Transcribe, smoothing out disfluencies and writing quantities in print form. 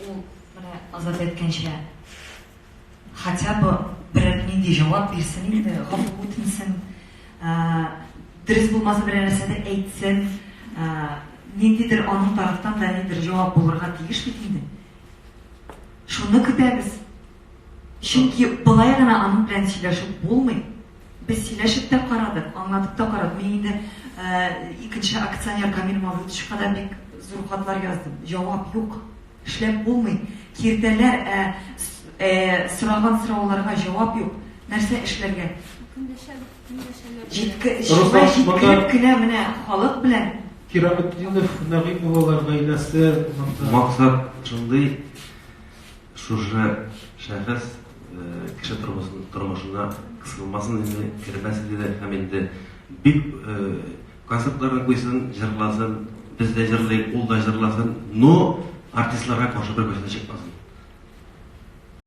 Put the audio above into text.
ул менә Азат әйткәнчә хотя бы берәр нинди җавап бирсен инде, гафу үтенсен, дөрес булмаса берәр нәрсәне әйтсен, ниндидер аның тарафтан да ниндидер җавап булырга тиеш бит инде. Шуны көтәбез. Чөнки былай гына аның белән сөйләшеп булмый. Без сөйләшеп тә карадык, аңлатып та карадык. Мин инде икенче акционер Камил Мавлудовичка да бик зур хатлар яздым. Җавап юк. Эшләп булмый. Киртәләр, сораган сорауларга җавап юк. Нәрсә эшләргә? Җиткереп кенә менә халык белән Кирәметдинов Нәгыйм уллар гаиләсе максат шундый, шушы шәхес кеше тормышына кысылмасын, инде кермәсен диде һәм инде бик концертларны куйсын, җырласын, без дә җырлыйк, ул да җырласын, но артистларга каршы бер күзенә чыкмасын.